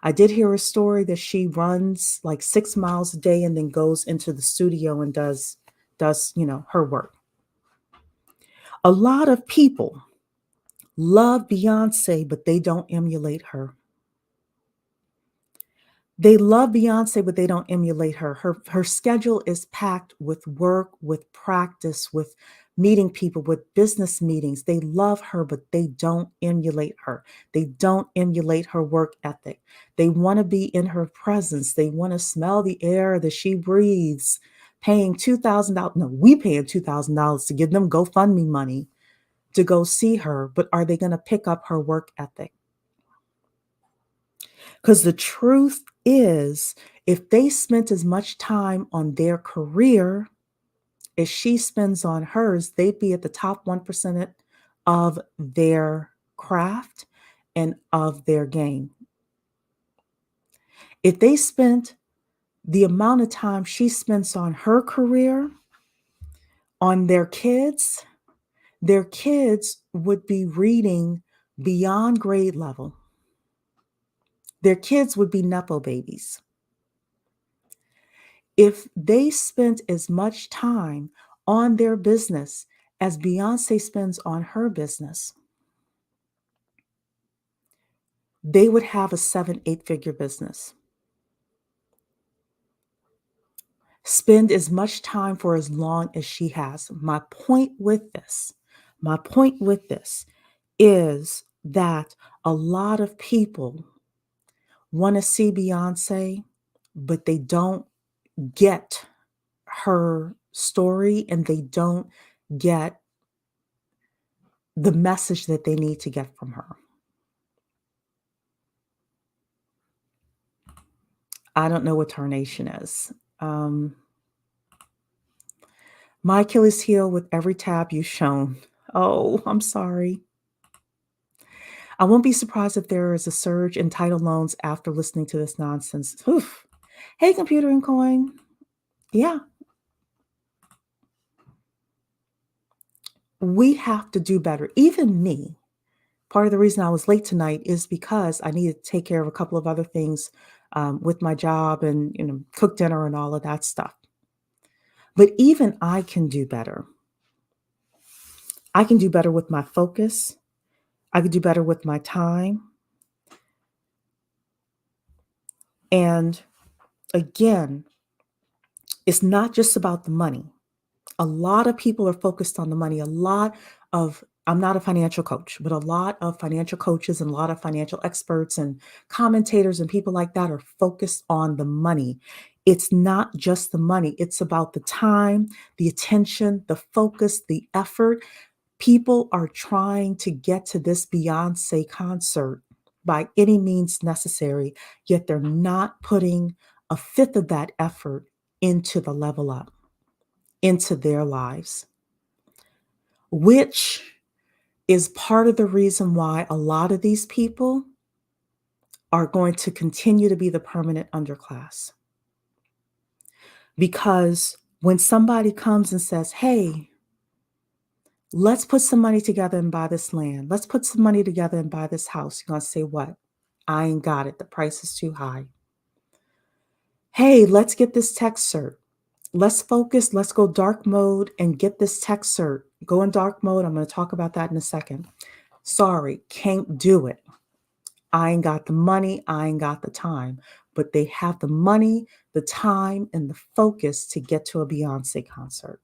I did hear a story that she runs like 6 miles a day and then goes into the studio and does her work. A lot of people love Beyonce, but they don't emulate her. They love Beyonce, but they don't emulate her. Her schedule is packed with work, with practice, with meeting people, with business meetings. They love her, but they don't emulate her. They don't emulate her work ethic. They want to be in her presence. They want to smell the air that she breathes. Paying $2,000. No, we paying $2,000 to give them GoFundMe money to go see her, but are they going to pick up her work ethic? Because the truth is, if they spent as much time on their career as she spends on hers, they'd be at the top 1% of their craft and of their game. If they spent the amount of time she spends on her career, on their kids would be reading beyond grade level. Their kids would be nepo babies. If they spent as much time on their business as Beyonce spends on her business, they would have a 7, 8 figure business. Spend as much time for as long as she has. My point with this is that a lot of people want to see Beyonce, but they don't get her story and they don't get the message that they need to get from her. I don't know what tarnation is. My Achilles heel with every tab you've shown. Oh, I'm sorry. I won't be surprised if there is a surge in title loans after listening to this nonsense. Oof. Hey, computer and coin. Yeah, we have to do better. Even me. Part of the reason I was late tonight is because I needed to take care of a couple of other things with my job and cook dinner and all of that stuff. But even I can do better. I can do better with my focus. I could do better with my time. And again, it's not just about the money. A lot of people are focused on the money. I'm not a financial coach, but a lot of financial coaches and a lot of financial experts and commentators and people like that are focused on the money. It's not just the money, it's about the time, the attention, the focus, the effort. People are trying to get to this Beyonce concert by any means necessary, yet they're not putting a fifth of that effort into the level up, into their lives, which is part of the reason why a lot of these people are going to continue to be the permanent underclass. Because when somebody comes and says, hey, let's put some money together and buy this land. Let's put some money together and buy this house. You're going to say, what? I ain't got it. The price is too high. Hey, let's get this tech cert. Let's focus. Let's go dark mode and get this tech cert. Go in dark mode. I'm going to talk about that in a second. Sorry, can't do it. I ain't got the money. I ain't got the time. But they have the money, the time, and the focus to get to a Beyonce concert.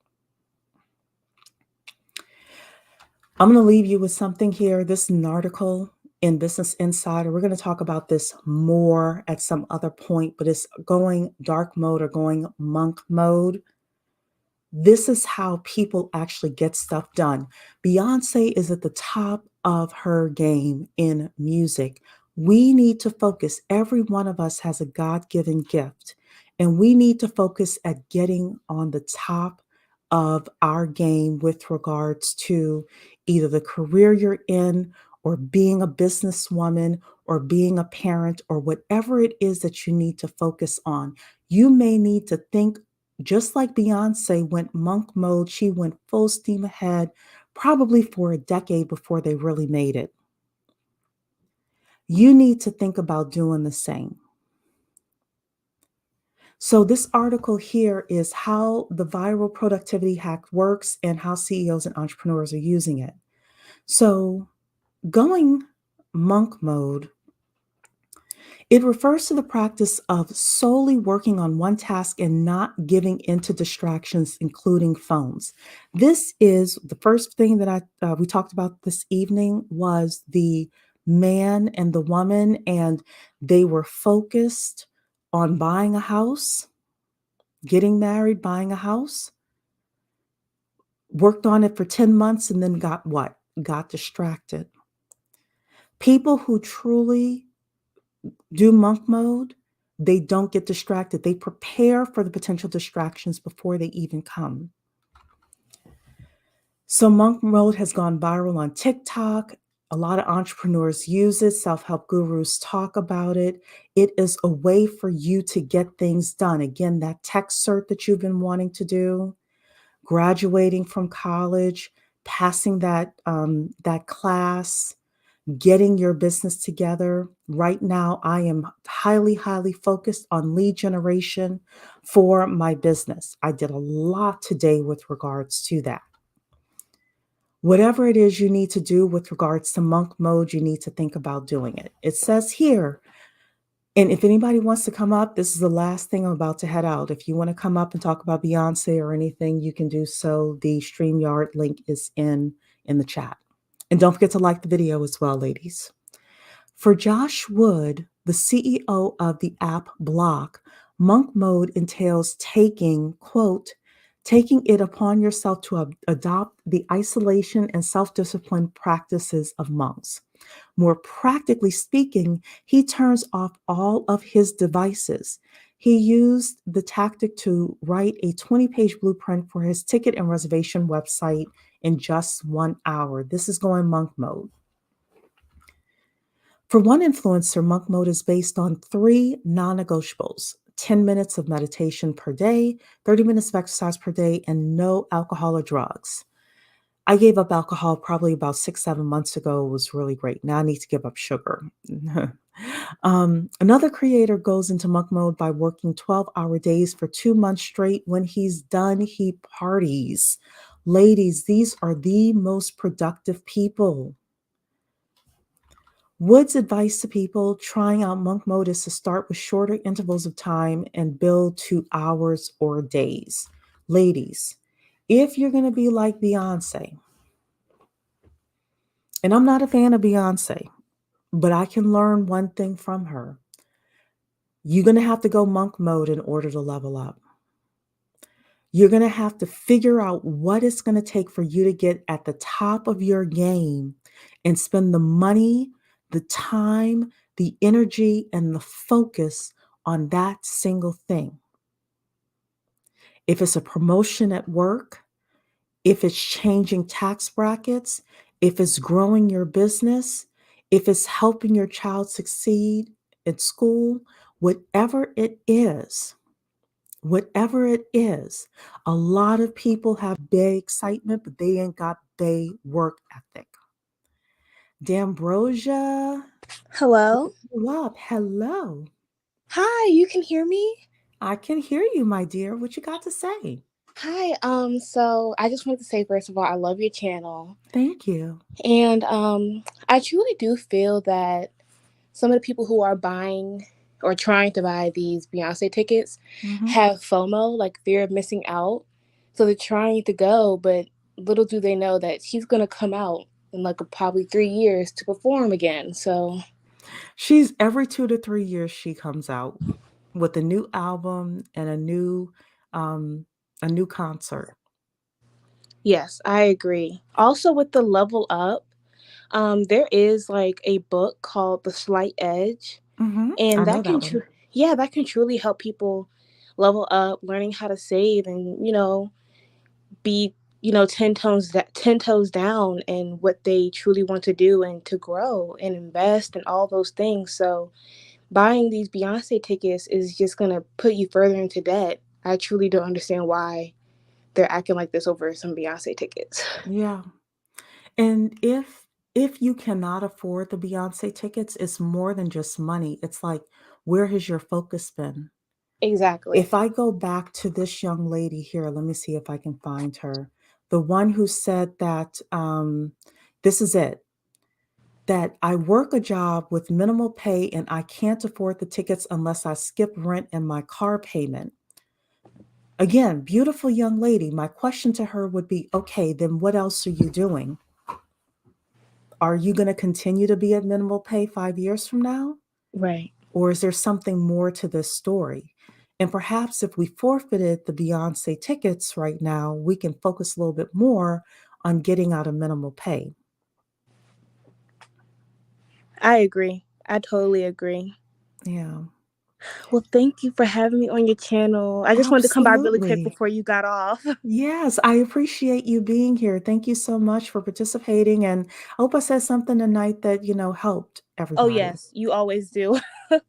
I'm going to leave you with something here. This is an article in Business Insider. We're going to talk about this more at some other point, but it's going dark mode or going monk mode. This is how people actually get stuff done. Beyonce is at the top of her game in music. We need to focus. Every one of us has a God given gift, and we need to focus at getting on the top of our game with regards to either the career you're in, or being a businesswoman, or being a parent, or whatever it is that you need to focus on. You may need to think just like Beyonce went monk mode, she went full steam ahead, probably for a decade before they really made it. You need to think about doing the same. So, this article here is how the viral productivity hack works and how CEOs and entrepreneurs are using it. So, going monk mode, it refers to the practice of solely working on one task and not giving into distractions, including phones. This is the first thing that we talked about this evening was the man and the woman, and they were focused on buying a house, getting married, buying a house, worked on it for 10 months, and then got what? Got distracted. People who truly do monk mode, they don't get distracted. They prepare for the potential distractions before they even come. So, monk mode has gone viral on TikTok. A lot of entrepreneurs use it, self help gurus talk about it. It is a way for you to get things done. Again, that tech cert that you've been wanting to do, graduating from college, passing that class, getting your business together. Right now, I am highly, highly focused on lead generation for my business. I did a lot today with regards to that. Whatever it is you need to do with regards to monk mode, you need to think about doing it. It says here, and if anybody wants to come up, this is the last thing I'm about to head out. If you want to come up and talk about Beyonce or anything, you can do so. The StreamYard link is in the chat. And don't forget to like the video as well, ladies. For Josh Wood, the CEO of the app Block, monk mode entails taking it upon yourself to adopt the isolation and self-discipline practices of monks. More practically speaking, he turns off all of his devices. He used the tactic to write a 20-page blueprint for his ticket and reservation website in just 1 hour. This is going monk mode. For one influencer, monk mode is based on 3 non negotiables: 10 minutes of meditation per day, 30 minutes of exercise per day, and no alcohol or drugs. I gave up alcohol probably about 6, 7 months ago. It was really great. Now I need to give up sugar. Another creator goes into monk mode by working 12-hour days for 2 months straight. When he's done, he parties. Ladies, these are the most productive people. Wood's advice to people trying out monk mode is to start with shorter intervals of time and build to hours or days. Ladies, if you're going to be like Beyonce, and I'm not a fan of Beyonce, but I can learn one thing from her. You're going to have to go monk mode in order to level up. You're going to have to figure out what it's going to take for you to get at the top of your game and spend the money, the time, the energy, and the focus on that single thing. If it's a promotion at work, if it's changing tax brackets, if it's growing your business, if it's helping your child succeed at school, whatever it is, a lot of people have big excitement, but they ain't got big work ethic. D'Ambrosia, Hello. you up? Hello. Hi, you can hear me? I can hear you, my dear. What you got to say? Hi, so I just wanted to say first of all, I love your channel. Thank you. And I truly do feel that some of the people who are buying or trying to buy these Beyonce tickets Mhm. have FOMO, like fear of missing out. So they're trying to go, but little do they know that she's gonna come out in like probably 3 years to perform again. So She's every 2 to 3 years she comes out with a new album and um a new concert. yes, I agree. Also with the level up, there is like a book called The Slight Edge, Mhm. I and know that one. yeah, that can truly help people level up, learning how to save and, be, 10 toes down in what they truly want to do and to grow and invest and all those things. So buying these Beyonce tickets is just going to put you further into debt. I truly don't understand why they're acting like this over some Beyonce tickets. Yeah. And if you cannot afford the Beyonce tickets, it's more than just money. It's like, where has your focus been? If Exactly. I go back to this young lady here, let me see if I can find her. The one who said that this is it, that I work a job with minimal pay and I can't afford the tickets unless I skip rent and my car payment. Again, beautiful young lady. My question to her would be, okay, then what else are you doing? Are you going to continue to be at minimal pay 5 years from now? Right. Or is there something more to this story? And perhaps if we forfeited the Beyonce tickets right now, we can focus a little bit more on getting out of minimal pay. I agree. I totally agree. Yeah, Well, thank you for having me on your channel. I just wanted to come by really quick absolutely. before you got off. Yes, I appreciate you being here. Thank you so much for participating. And I hope I said something tonight that, helped Oh, everybody. yes, you always do.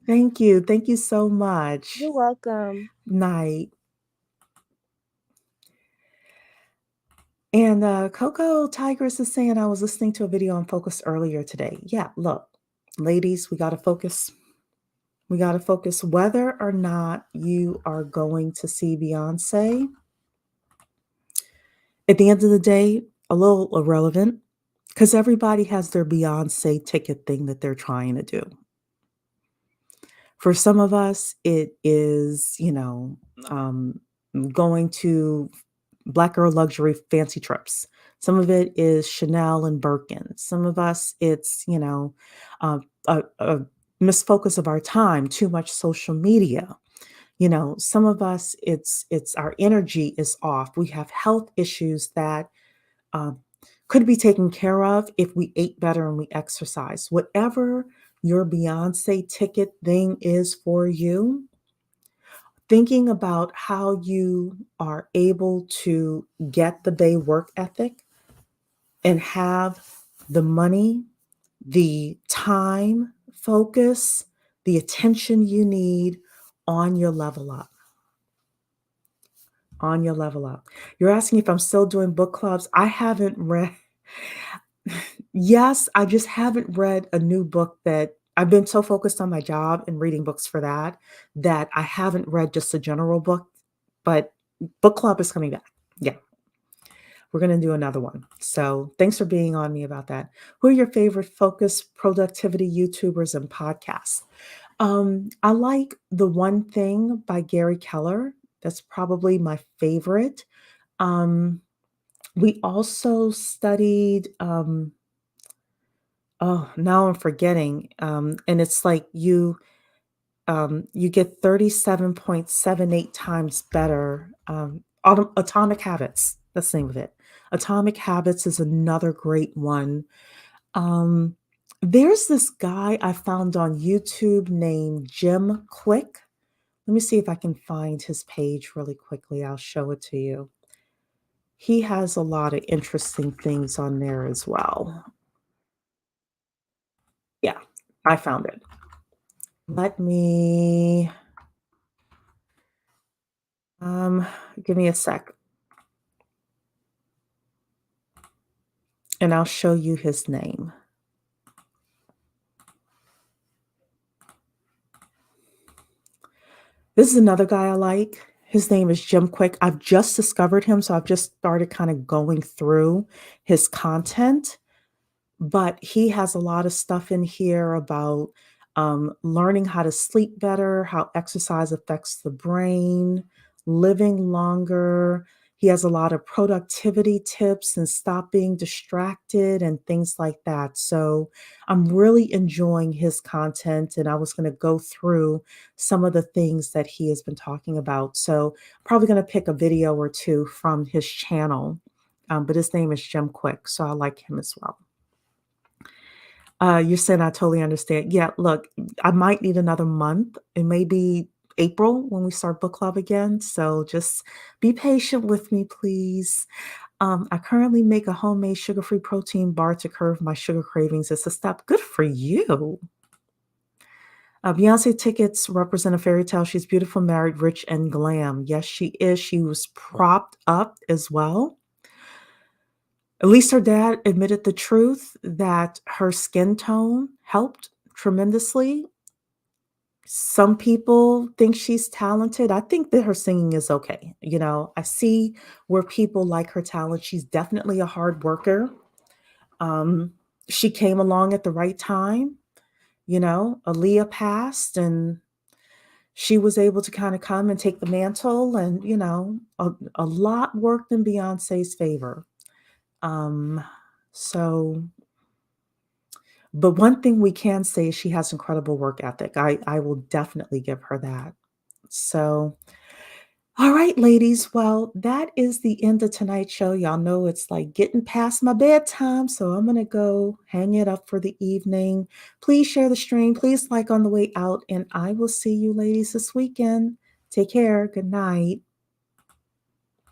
Thank you. Thank you so You're much. welcome. Night. And Coco Tigress is saying I was listening to a video on focus earlier today. Yeah, look, ladies, we got to focus. We got to focus whether or not you are going to see Beyonce. At the end of the day, a little irrelevant because everybody has their Beyonce ticket thing that they're trying to do. For some of us, it is, um, going to Black girl luxury fancy trips. Some of it is Chanel and Birkin. Some of us, it's, a misfocus of our time, too much social media. Some of us, it's our energy is off. We have health issues that um, could be taken care of if we ate better and we exercise. Whatever your Beyonce ticket thing is for you, thinking about how you are able to get the Bay work ethic and have the money, the time, focus, the attention you need on your level up. On your level up. You're asking if I'm still doing book clubs. I haven't read, yes, I just haven't read a new book that I've been so focused on my job and reading books for that, that I haven't read just a general book, but book club is coming back. Yeah, we're going to do another one. So thanks for being on me about that. Who are your favorite focus productivity YouTubers and podcasts? I like The One Thing by Gary Keller. That's probably my favorite. Um, we also studied, oh, now I'm forgetting. And it's like you get 37.78 times better. Atomic Habits. That's the name of it. Atomic Habits is another great one. Um, there's this guy I found on YouTube named Jim Quick. Let me see if I can find his page really quickly. I'll show it to you. He has a lot of interesting things on there as well. Yeah, I found it. Let me um give me a sec and I'll show you his name. This is another guy I like. His name is Jim Quick. I've just discovered him, so I've just started kind of going through his content. But he has a lot of stuff in here about learning how to sleep better, how exercise affects the brain, living longer. He has a lot of productivity tips and stop being distracted and things like that. So I'm really enjoying his content, and I was going to go through some of the things that he has been talking about. So probably going to pick a video or two from his channel. But his name is Jim Quick, so I like him as well. You're saying I totally understand. Yeah, look, I might need another month. It may be April when we start book club again. So just be patient with me, please. I currently make a homemade sugar-free protein bar to curb my sugar cravings. It's a step. Good for you. Beyonce tickets represent a fairy tale. She's beautiful, married, rich, and glam. Yes, she is. She was propped up as well. At least her dad admitted the truth that her skin tone helped tremendously. Some people think she's talented. I think that her singing is okay. I see where people like her talent. She's definitely a hard worker. Um, she came along at the right time. Aaliyah passed and she was able to kind of come and take the mantle, and a lot worked in Beyonce's favor. Um, so But one thing we can say is she has incredible work ethic. I will definitely give her that. So, all right, ladies. Well, that is the end of tonight's show. Y'all know it's like getting past my bedtime, so I'm going to go hang it up for the evening. Please share the stream. Please like on the way out, and I will see you ladies this weekend. Take care. Good night.